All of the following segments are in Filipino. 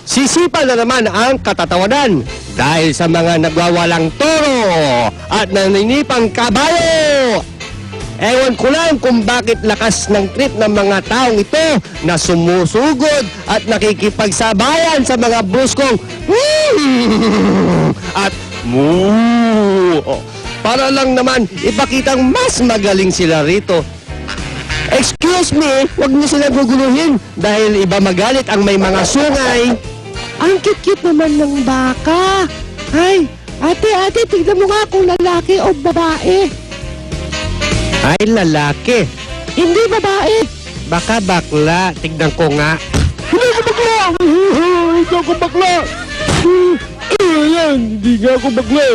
sisipa na naman ang katatawanan dahil sa mga nagwawalang toro at naninipang kabayo. Ewan ko lang kung bakit lakas ng trip ng mga taong ito na sumusugod at nakikipagsabayan sa mga bruskong at moo. Para lang naman ipakitang mas magaling sila rito. Excuse me, huwag niyo sila guguluhin dahil iba magalit ang may mga sungay. Ang cute-cute naman ng baka. Ay, ate, tignan mo nga kung lalaki o babae. Ay, lalaki. Hindi babae. Baka bakla. Tignan ko nga. Hindi ako bakla! Hindi ako bakla! Hindi nga ako bakla.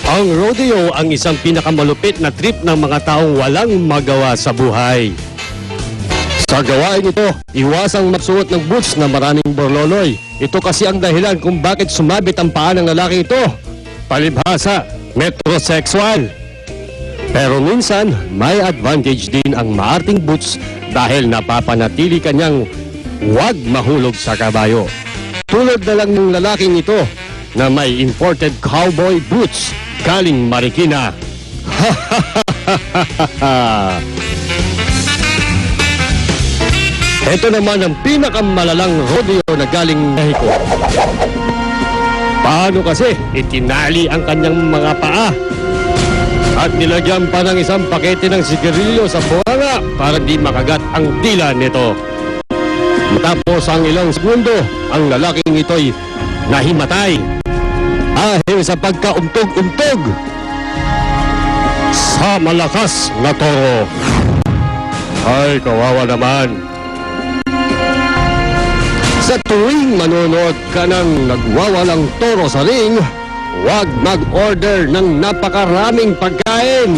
Ang rodeo ang isang pinakamalupit na trip ng mga taong walang magawa sa buhay. Sa gawain ito, iwasang magsuot ng boots na maraming borloloy. Ito kasi ang dahilan kung bakit sumabit ang paa ng lalaki ito. Palibhasa, metrosexual. Pero minsan, may advantage din ang maarting boots dahil napapanatili kanyang huwag mahulog sa kabayo. Tulad na lang ng lalaking ito na may imported cowboy boots galing Marikina. Ito naman ang pinakamalalang rodeo na galing Mexico. Paano kasi itinali ang kanyang mga paa at nilagyan pa ng isang pakete ng sigarilyo sa bunganga para di makagat ang dila nito. Matapos ang ilang segundo, ang lalaking ito'y nahimatay dahil sa pagkauntog-untog sa malakas na toro. Ay, kawawa naman. Sa tuwing manonood ka ng nagwawalang toro sa ring, huwag mag-order ng napakaraming pagkain.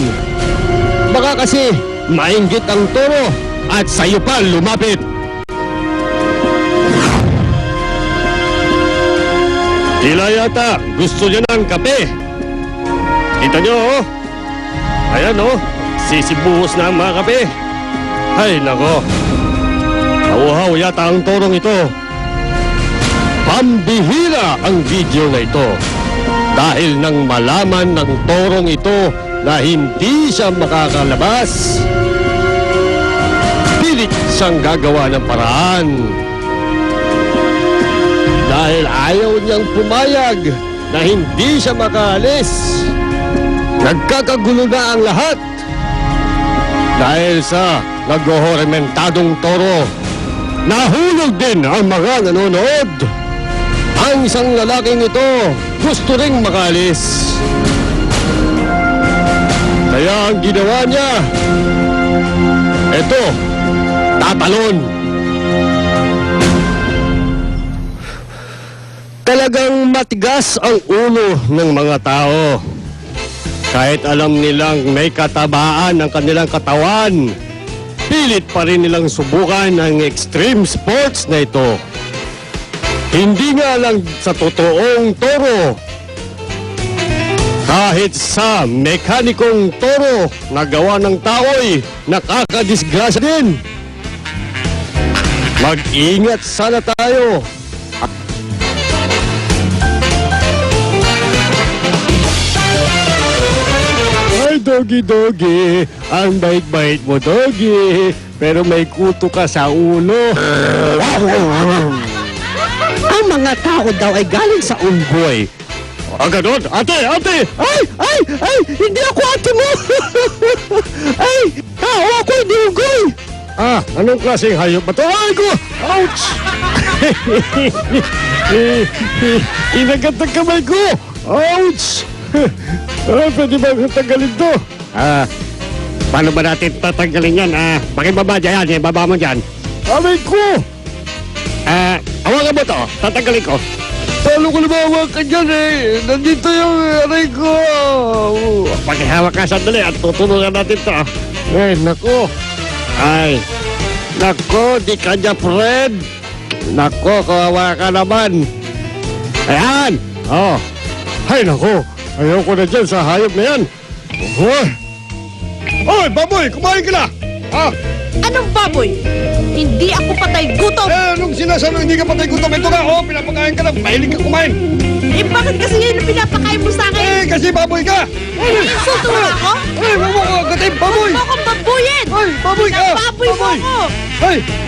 Baka kasi mainggit ang toro at sa'yo pa lumapit. Tila yata gusto niya ng kape. Kita niyo, oh. Ayan, oh. Sisibuhos na ang mga kape. Ay, nako. Nauhaw yata ang torong ito. Pambihira ang video na ito. Dahil nang malaman ng torong ito na hindi siya makakalabas, pilit siyang gagawa ng paraan. Dahil ayaw niyang pumayag na hindi siya makaalis. Nagkakagulo na ang lahat. Dahil sa naghohorementadong toro, nahulog din ang mga nanonood. Ang isang lalaking ito gusto ring makaalis. Kaya ang ginawa niya, eto, tatalon. Talagang matigas ang ulo ng mga tao. Kahit alam nilang may katabaan ang kanilang katawan, pilit pa rin nilang subukan ang extreme sports na ito. Hindi nga lang sa totoong toro. Kahit sa mekanikong toro na gawa ng tao'y nakakadisgrasya din. Mag-ingat sana tayo. Ay, Doggy, ang bait-bait mo, Doggy. Pero may kuto ka sa ulo. Ang mga tao daw ay galing sa unggoy. Ang ganun? Ate! Ay! Hindi ako ate mo! Ay! Tao ako, hindi unggoy! Ah, anong klaseng hayop ba ito? Ay ko! Ouch! Inagat ang kamay ko! Ouch! Pwede ba tanggalin to? Paano ba natin tatanggalin yan? Pakibaba dyan, baba mo dyan. Aray ko! Hawakan mo to, tatanggalin ko. Paano ko lumawakan dyan Nandito yung aray ko. Pakihawak ka sandali at tutulungan natin to. Nako. Nako, di ka niya, Fred. Nako, kawawa ka naman. Ayan! Oh. Ay, nako. Ayoko na dyan sa hayop na yan. Oy, baboy, kumain ka na. Anong baboy? Hindi ako patay gutom. Anong sinasabi hindi ka patay gutom? Ito ka, pinapakain ka na. Mahilig ka kumain. Eh, bakit kasi yun ang pinapakain mo sa akin? Kasi baboy ka. Insulto mo ako? Huwag mo kagatin, baboy. Huwag mo akong babuyin! Baboy ka. Baboy mo ako!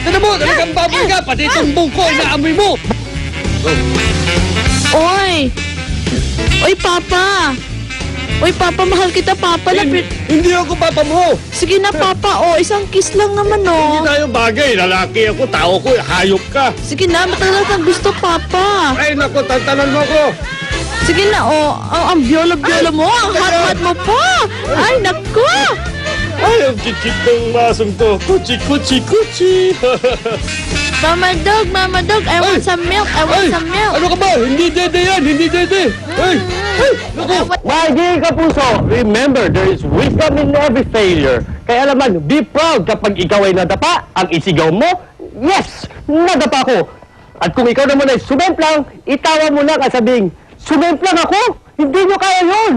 Tignan mo, talagang baboy ka. Pati itong bungko, inaamoy mo. Oy! Oy, Papa! Oy, Papa, mahal kita, Papa. Hindi ako papa mo. Sige na, Papa. Oh, isang kiss lang naman, Hindi oh. tayo bagay. Lalaki ako, tao ko, hayop ka. Sige na, matagal kang gusto, Papa. Ay, naku, tantanan mo ko. Sige na, oh. Ang biola-biola mo. Ang hot-hot mo pa. Ay, naku! Ay, ang chichik ng masong to. Kuchi, kuchi, kuchi. Mama Dog, I want some milk. I want some milk. Ano ka ba? Hindi dede yan, hindi dede. Ay, naku. Magiging kapuso, remember, there is wisdom in every failure. Kaya naman, be proud kapag ikaw ay nadapa, ang isigaw mo, yes, nadapa ko. At kung ikaw naman ay sumemplang, itawa mo lang at sabing, sumemplang ako, hindi nyo kaya yun.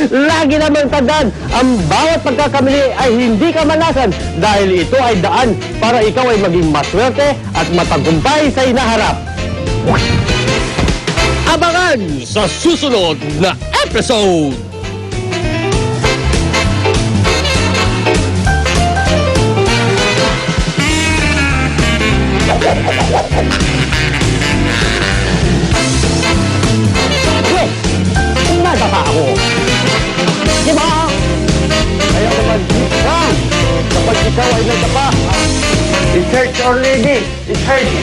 Lagi naman tandaan, ang bawat pagkakamali ay hindi kamalasan dahil ito ay daan para ikaw ay maging maswerte at matagumpay sa inaharap. Abangan sa susunod na episode. Yes! Nadapa ako! Diba? Kaya naman, be proud kapag ikaw ay nadapa. It hurts already. It hurts.